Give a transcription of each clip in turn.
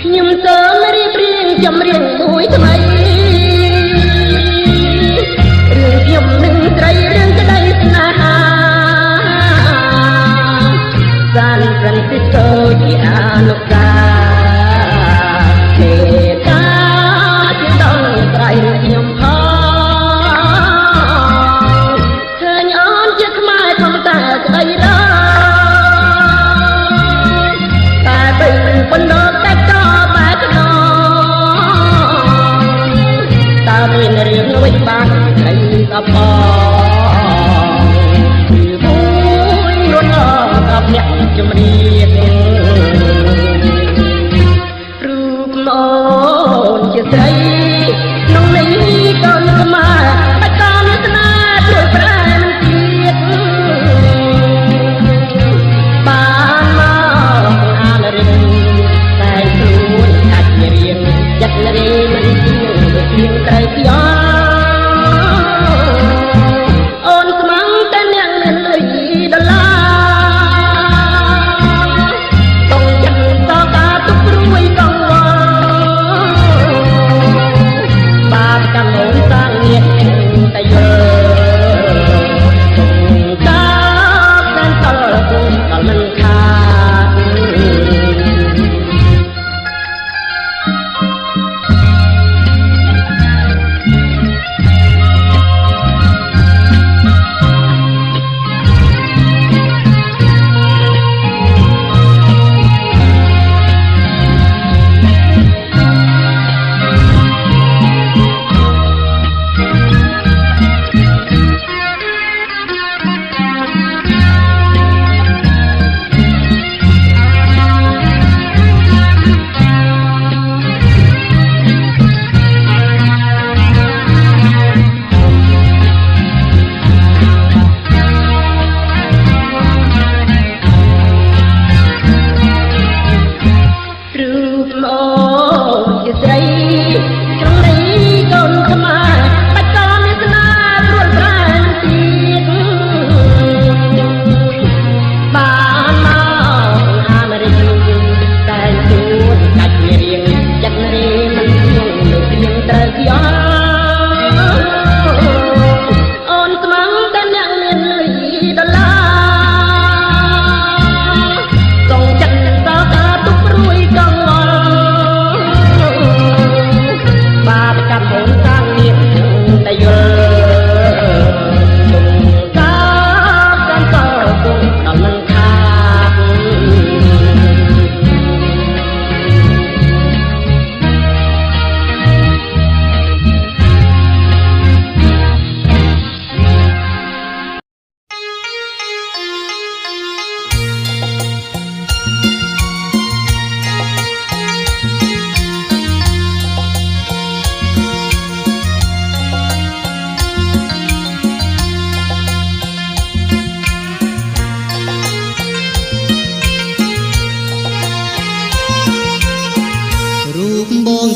ខ្ញុំសូមរៀបរៀងចម្រៀងមួយថ្មីរឿងខ្ញុំនឹងត្រីរឿងក្តីស្នេហាសានហ្វ្រាន់ស៊ីស្កូជាអនុសាទេតាជាដល់ត្រៃខ្ញុំផងឃើញអូនជាខ្មែរធម្មតាក្តីរ៉តែបីបណ្ដោតែក៏បែកដោតើមានរឿងអ្វីបានក្តីក៏ផងគឺមួយរត់ដល់អ្នកជំរាបរូបអូនជាស្រីក្នុងនេះកូនខ្មែរតែក៏មានស្នេហ៍ជួយប្រែមិនទៀតបានមកអានរៀងតែខ្លួនអាចរៀងចិត្តរៀងមិនទៀងដូចទៀងត្រូវខ្យល់អូនស្មងតែអ្នកមានលុយដុល្លារ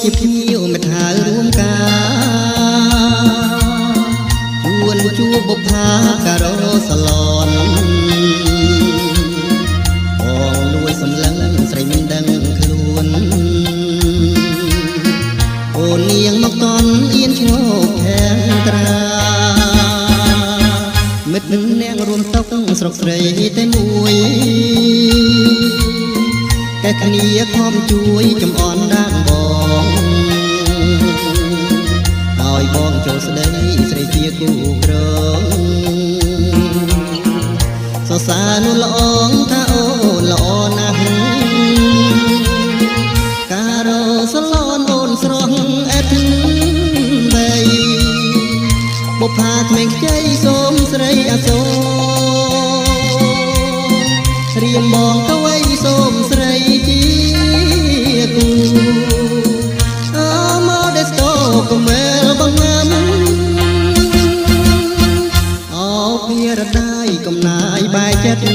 ជាភ្ញៀវមិត្តហៅរួមការជួបបុប្ផាការ៉ូសាឡនបងលួយសម្លឹងស្រីមិនដឹងខ្លួនអូននាងមកតន់អៀនឈ្ងោកខាងត្រាមិត្តនាងរួមតុកស្រុកស្រីតែមួយកែគ្នាខំជួយចំអន់ដាំបងឲ្យបងចូលស្ដីស្រីជាគូក្រងសរសើរនោះល្អងថាអូនល្អណាស់ការ៉ូសឡនអូនស្រស់អែតបីបុប្ផាក្មេងខ្ចីសូមស្រីអាសូរៀមបងទៅໄວសូមស្រីជាគូអូមកដេស្តូកុំមែលបងណាំអូភារដាយកំណាយបែកចិត្ត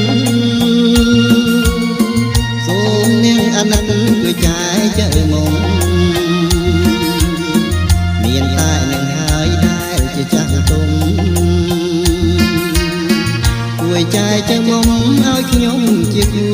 សូមនាងអាណិតជួយចែកជើមុំមានតែនឹងហើយដែលជាចាស់ទុំជួយចែកជើមុំឲ្យខ្ញុំជាគូ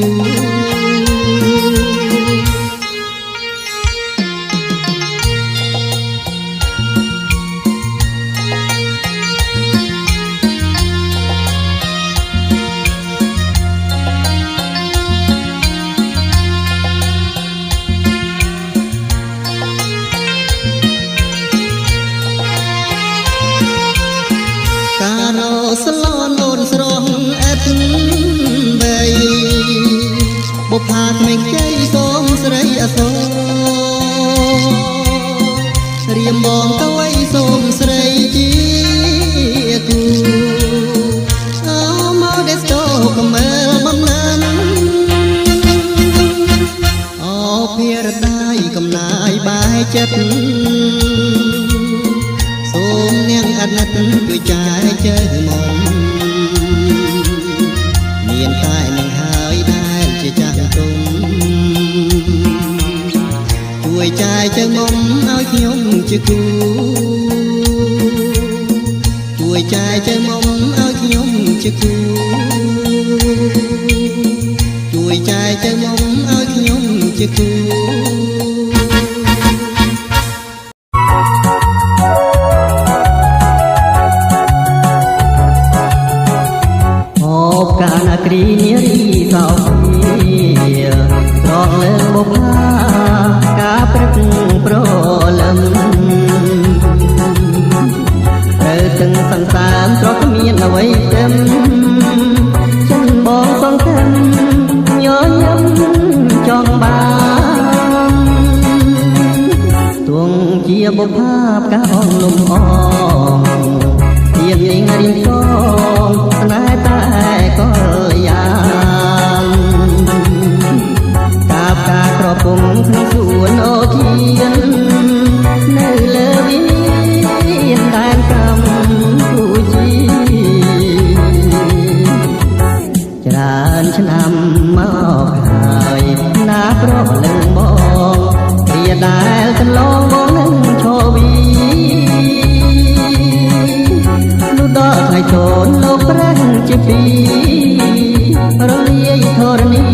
បងទៅឲ្យសូមស្រីជាគូអូមកដេស្តូកមើលបំណានអូភារតាយកំណាយបាយចិត្តសូមនាងអាណិតជួយចាយជើមុំមានតែនឹងហើយដែលជាចាស់ទុំជួយចាយជើមុំឲ្យខ្ញុំជាគូជួយចាយជើមុំឲ្យខ្ញុំជាគូជួយចាយជើមុំឲ្យខ្ញុំជាគូកាលណាគ្រីនារីសោភាត្រង់លើបុប្ផាការព្រឹកប្រលឹមត្រូវទាំងសង្សារត្រកមានអ្វីទឹមចិនបងសង្ឃឹមញញឹមចង់បានទួងជាបុប្ផាផ្កាអងលំអងទៀននាងរៀងផងស្នេហ៍តែក៏យ៉ាងកាបការក្រពុំក្នុងសួនអូធាននៅលើវិមានដែនកម្ពុជាច្រើនឆ្នាំមកហើយណាប្រលឹងបងវាដែលកន្លងបងនឹងឈរវីដល់ថ្ងៃចូលលោកប្រាំងជាពីរលាយធរណី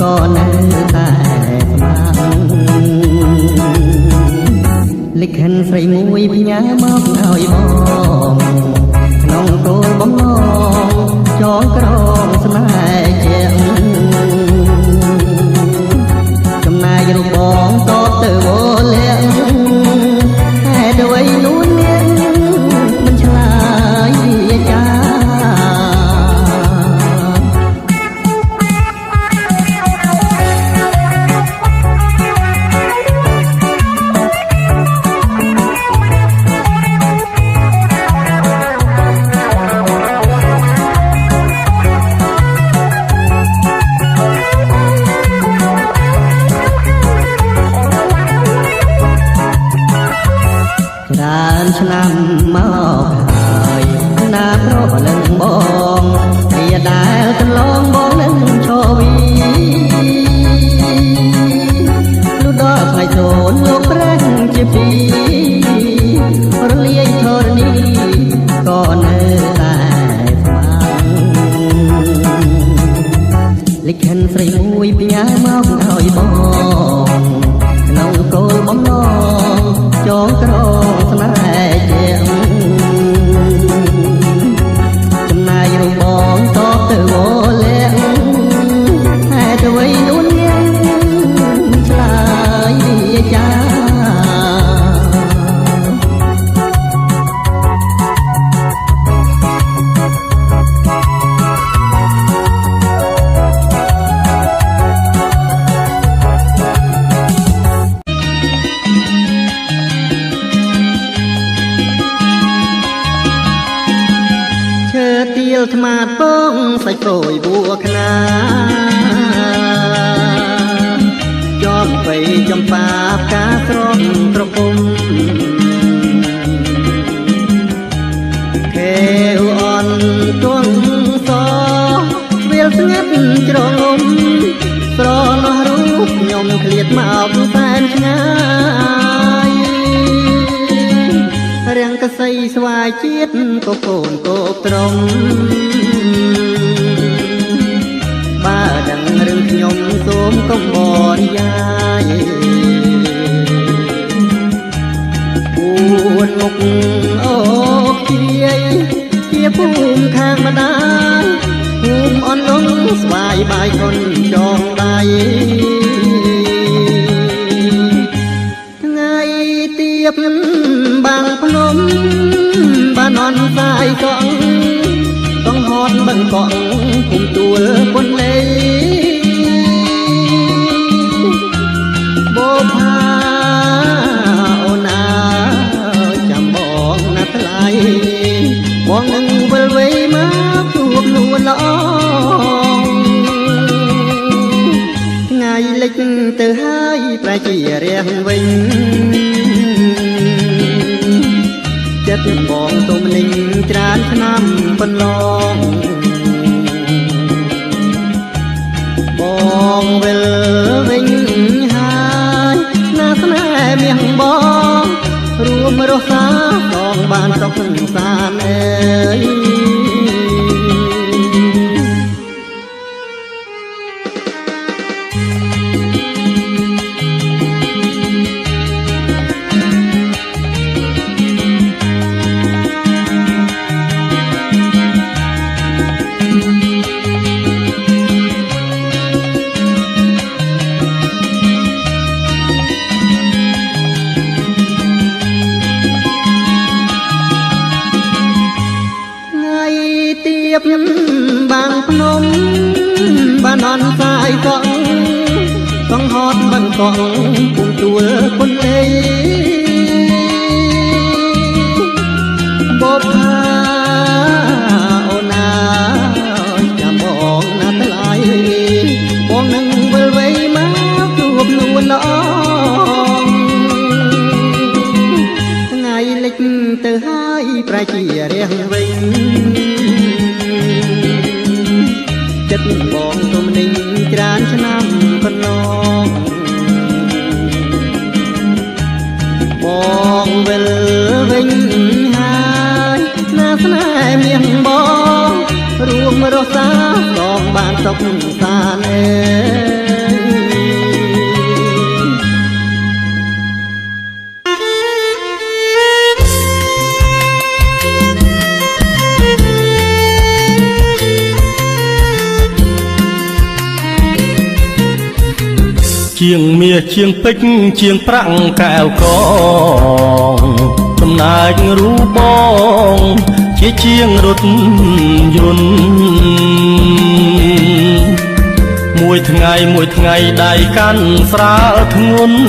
ក៏នៅតែស្មានលិខិនស្រីមួយផ្ញើមកឲ្យបងក្នុងគោលបំណងចងក្រងស្នេហ៍ជាចំណាយរូបបងតទៅវលាក់ហេតុអ្វីនោះនាងមិនឆ្លើយចាច្រើនឆ្នាំមកហើយណាប្រលឹងបងវាដែលកន្លងបងនឹងឈរវីលុះដល់ថ្ងៃចូលលោកប្រាំងជាពីរលាយធរណីក៏នៅតែស្មានលិខិនស្រីមួយផ្ញើមកឲ្យបងក្នុងគោលបំណងចងក្រងស្នេហ៍ជាចំណាយរូបបងតទៅវលាក់ហេតុអ្វីនោះនាងឆ្លើយចាទៀលថ្មាតពងសាច់ប្រួយបួខ្នាជាប់ទៅចំបាផ្កាស្រស់ត្រពុំខេវអនទួងសវាលស្ងាត់ជ្រងស្រណោះរូបខ្ញុំឃ្លាតមកសែនឆ្ងាយរាំងកសីស្វាយជាតិក៏កូនកោបត្រង់បើដឹងរឿងខ្ញុំសូមកុំបរិយាយពួនមុខអូបជាយជាភូមិខាងម្ដាយភូមិអនលងស្វាយបាយគុនចងដៃថ្ងៃទៀបបាំងភ្នំបានអនសាយកង់ហត់បឹងកង់គុំទួលពុនលេបោផាអូណា ហើយប្រែជារៀងវិញចិត្តបងទុំនឹងច្រើនឆ្នាំបន្លងបងវិលវិញហើយណាស្នេហ៍មាសបងរួមរស់សាសងបានសុខសាន្តអើយបាងភ្នំបានអនសាយកងកងហត់បានកងពុំទួលគុនលេបបថាអូនណាចាំបងណាថ្លៃបងនឹងវិលវ័យមកជួបនួនល្អថ្ងៃលិចទៅហើយប្រែជារៀងវិញចិត្តបងទុំនឹងច្រើនឆ្នាំកន្លងបងវិលវិញហើយណាស្នេហ៍មាសបងរួមរស់សាសងបានសុខសាន្តអើជាងមាសជាងពេជ្រជាងប្រាក់កែវកងចំណែករូបបងជាជាងរថយន្តមួយថ្ងៃដៃកាន់ស្រាលធ្ងន់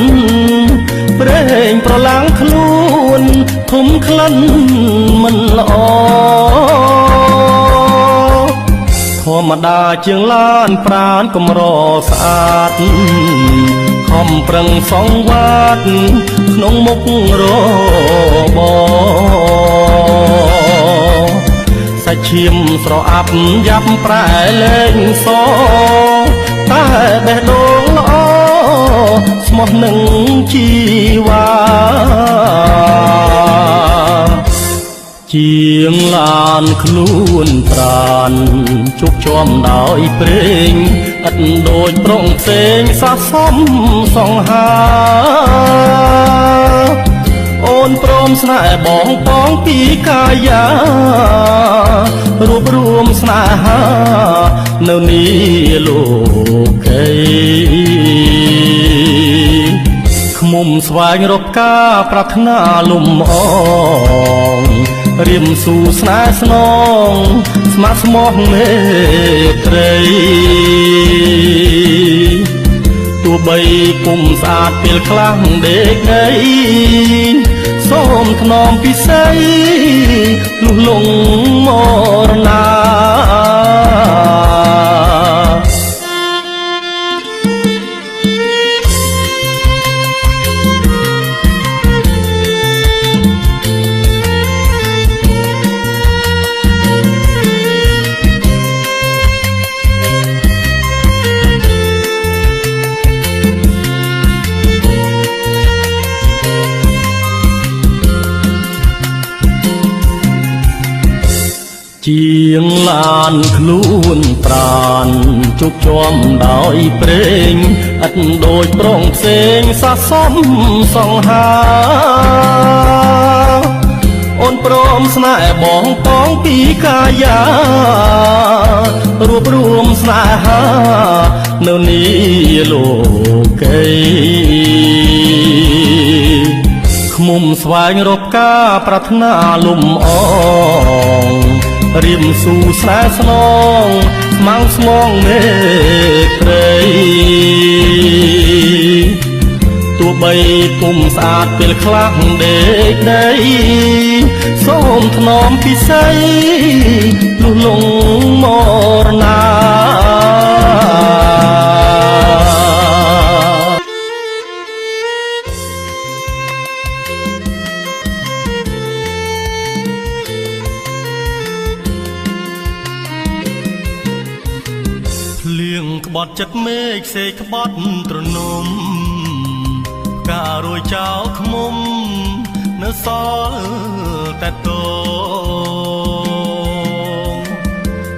ប្រេងប្រឡាំងខ្លួនធំក្លិនមិនល្អធម្មតាជាងឡានប្រានកំរស្អាតខំប្រឹងសងវត្តក្នុងមុខរបសាច់ឈាមស្រអាប់យ៉ាប់ប្រែលែងសតែបេះដូងល្អស្មោះនឹងជីវ៉ាជាងឡានខ្លួនប្រានជុកជាំដោយព្រេងឥតដូចប្រងផ្សេងសះសំសង្ហាអូនព្រមស្នេហ៍បងបងពីកាយារួបរួមស្នេហានៅនេះលោកីខ្មុំស្វែងរកការប្រាថ្នាលំអងរៀមស៊ូស្នេហ៍ស្នងស្ម័គ្រស្មោះមេត្រីទោះបីពុំស្អាតពេលខ្លះដេកដីសូមថ្នមពិសីលុះលងមរណាជាងឡានខ្លួនប្រានជុកជាំដោយព្រេងឥតដូចប្រងផ្សេងសះសំសង្ហាអូនព្រមស្នេហ៍បងបងពីកាយារួបរួមស្នេហានៅនេះលោកីខ្មុំស្វែងរកការប្រាថ្នាលំអងរៀមស៊ូស្នេហ៍ស្នងស្មាំងស្មងមេត្រីទោះបីពុំស្អាតពេលខ្លះដេកដីសូមថ្នមពិសីលុះលងមរណា ត់ចិត្តមេឃសេក្បត់ត្រនំការរួយចោលខ្មុំនៅសល់តែតង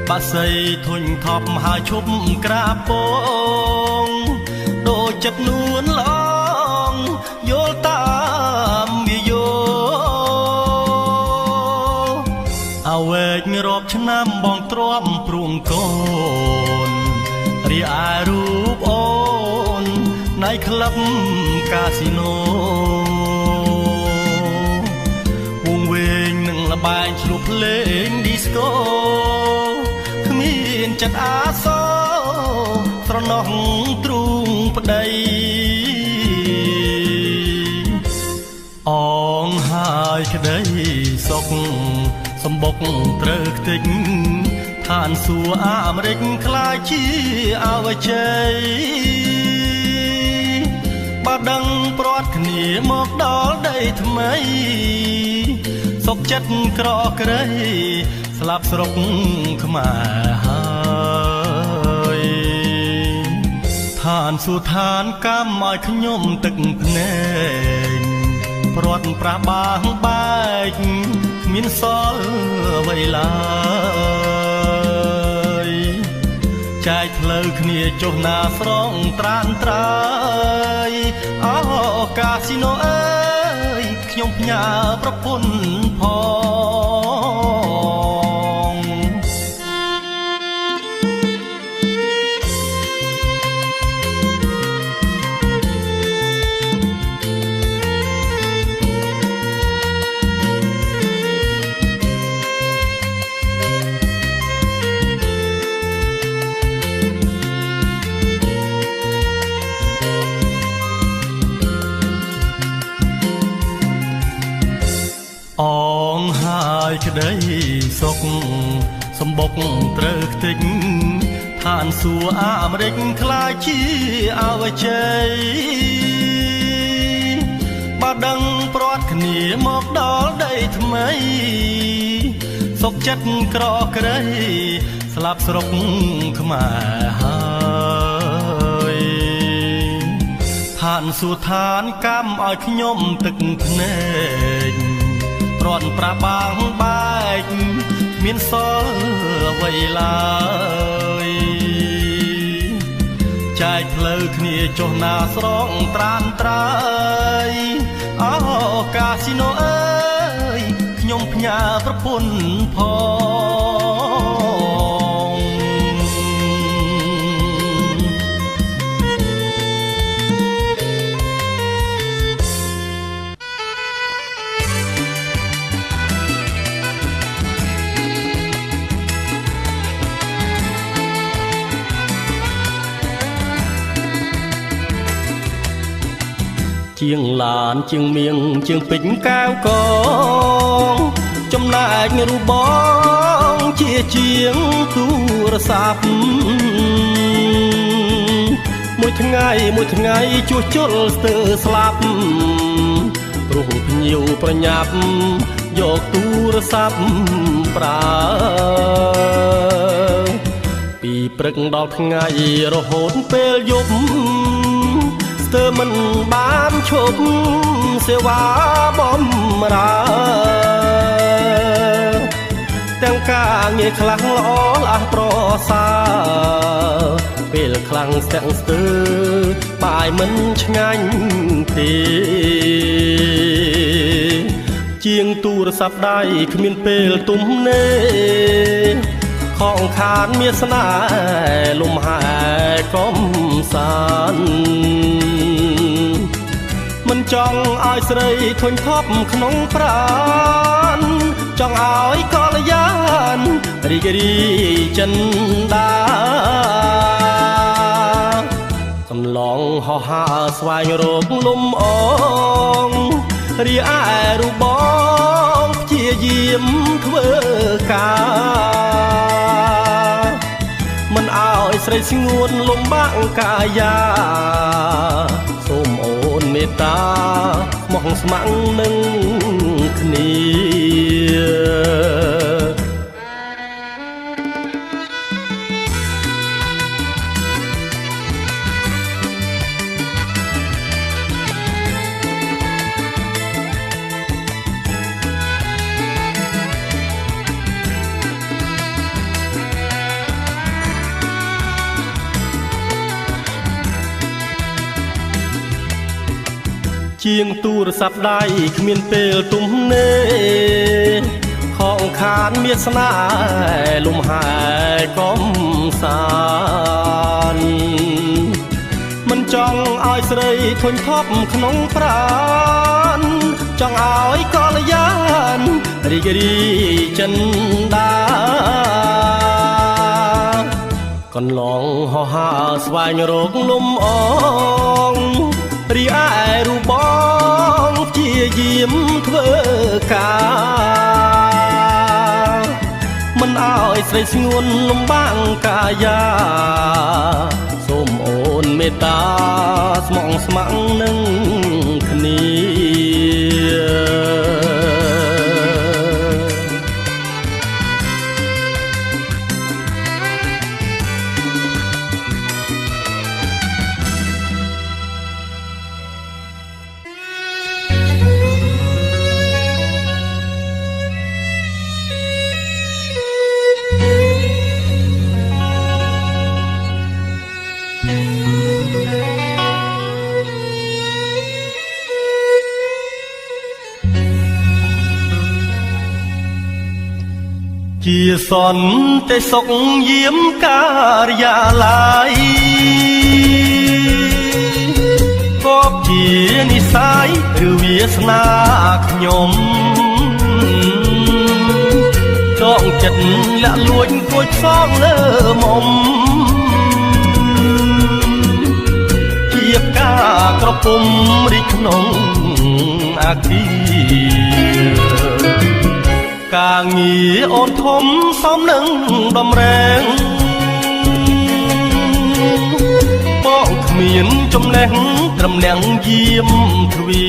បាសីធុញថប់ហើយឈប់ក្រាបពងដូចចិត្តនួនឡងយល់តាមវាយោអវែករាប់ឆ្នាំបងទ្រាំព្រួងកូនរីឯរូបអូនในក្លឹបកាស៊ីណូវងវែងនឹងលបែងឆ្លុះភ្លេងឌីស្កូគ្មានចិត្តអាសោស្រណោះទ្រូងប្តីអងហើយក្តីសុខសម្បុកត្រូវខ្ទេចឋានសួគ៌អាមេរិកខ្លាចជាអវជ័យបើដឹងព្រាត់គ្នាមកដល់ដីថ្មីសុខចិត្តក្រក្រៃស្លាប់ស្រុកខ្មែរហើយឋានសួគ៌ឋានកម្មឲ្យខ្ញុំទឹកភ្នែកព្រាត់ប្រាស់បាងបែកគ្មានសល់អ្វីឡើយចែកផ្លូវគ្នាចុះណាស្រងត្រានត្រើយអូកាស៊ីណូអើយខ្ញុំផ្ញើប្រពន្ធផងអងហើយក្តីសុខសម្បុកត្រូវខ្ទេចឋានសួគ៌អាមេរិកខ្លាចជាអវជ័យបើដឹងព្រាត់គ្នាមកដល់ដីថ្មីសុខចិត្តក្រក្រៃស្លាប់ស្រុកខ្មែរហើយឋានសួគ៌ឋានកម្មឲ្យខ្ញុំទឹកភ្នែកព្រាត់ប្រាបាងបែកមានសល់អ្វីឡើយចែកផ្លូវគ្នាចុះណាស្រងត្រានត្រើយអូកាស៊ីណូអើយខ្ញុំផ្ញើប្រពន្ធផងជាងឡានជាងមៀងជាងពេជ្រកែវកងចំណែករូបបងជាជាងទូរស័ព្ទមួយថ្ងៃជួសជុលស្ទើរស្លាប់ព្រោះភ្ញៀវប្រញាប់យកទូរស័ព្ទប្រើពីព្រឹកដល់ថ្ងៃរហូតពេលយប់ស្ទើរមិនបានឈប់សេវាបំរើទាំងការងារខ្លះល្អល្អប្រសើរពេលខ្លាំងស្ទាំងស្ទើរបាយមិនឆ្ងាញ់ទេជាងទូរស័ព្ទដៃគ្មានពេលទំនេរខងខានមានស្នេហ៍លំហែកំសាន្តមិនចង់ឲ្យស្រីធុញថប់ក្នុងប្រាណចង់ឲ្យកល្យានរីករាយចិនដាកំឡងហោះហើរស្វែងរកលំអងរីឯរូបបងព្យាយាមធ្វើការមិនឲ្យស្រីស្ងួនលំបាក់កាយាសូមអូនមេត្តាមកស្ម័គ្រនឹងគ្នា ជាងទូរស័ព្ទដៃគ្មានពេលទំនេរខងខានមានស្នេហ៍លំហែកំសាន្តមិនចង់ឲ្យស្រីធុញថប់ក្នុងប្រាណចង់ឲ្យកល្យានរីករាយចិនដាកន្លងហោះហើរស្វែងរកលំអងរីឯរូបបងជាយាមធ្វើការមិនឲ្យស្រីស្ងួនលំបាំងកាយាសូមអូនមេត្តាស្មងស្ម័គ្រនឹងគ្នាជាសន្តិសុខយាមការិយាល័យក៏ជានិស័យឬវាសនាខ្ញុំចងចិត្តលាក់លួចគួចផ្សងលើមុំជាការក្រពុំរីកក្នុងអាគារការងារអូនធំសំនឹងដំរែងបងគ្មានចំណេះត្រឹមអ្នកយាមទ្វា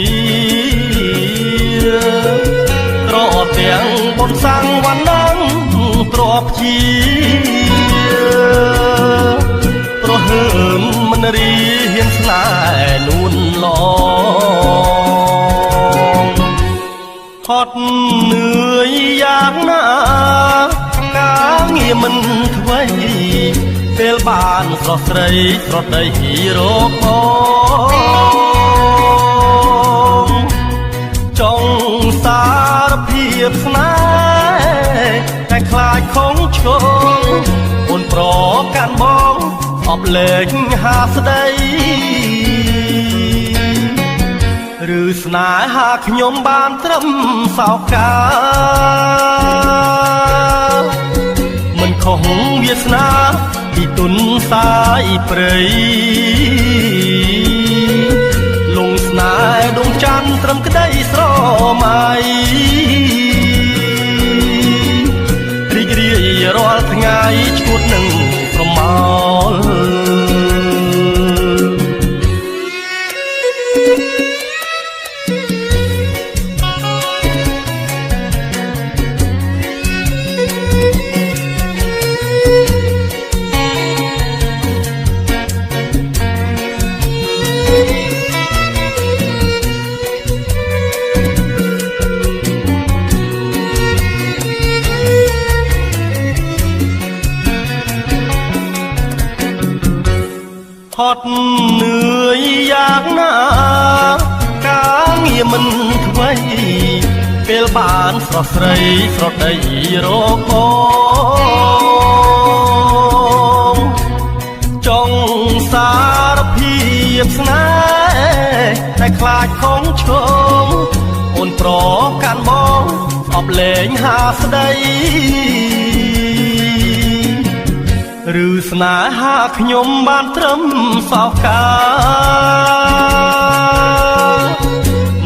ត្រទាំងបនសាំងវណ្ណងទ្របជាប្រហើមមិនរីហ៊ានស្នេហ៍នួនឡងហត់នឿយយ៉ាងណាការងារមិនថ្មីពេលបានស្រស់ស្រីស្រដីរកបងចង់សារភាពស្នេហ៍តែខ្លាចខំឈោអូនប្រកាន់បងអបលេងហាស្ដីឬស្នេហាខ្ញុំបានត្រឹមសោកកាមិនខុសវាសនាពីទុនសាយព្រៃលងស្នេហ៍ដួងច័ន្ទត្រឹមក្តីស្រមៃរីករាយរាល់ថ្ងៃឈួតនឹងប្រមោលហត់នឿយយ៉ាងណាការងារមិនថ្មីពេលបានស្រស់ស្រីស្រដីរកបងចង់សារភាពស្នេហ៍តែខ្លាចខំឈងអូនប្រកាន់បងអបលេងហាស្ដីឬស្នេហាខ្ញុំបានត្រឹមសោកកា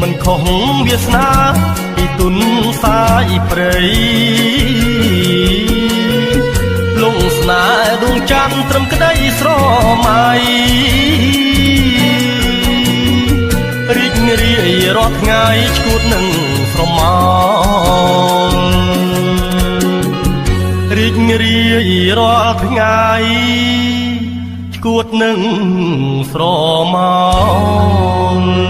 មិនខុសវាសនាពីទុនសាយព្រៃលងស្នេហ៍ដួងច័ន្ទត្រឹមក្តីស្រមៃរីករាយរាល់ថ្ងៃឈួតនឹងស្រមោលរីករាយរាល់ថ្ងៃឈួតនឹងស្រមោល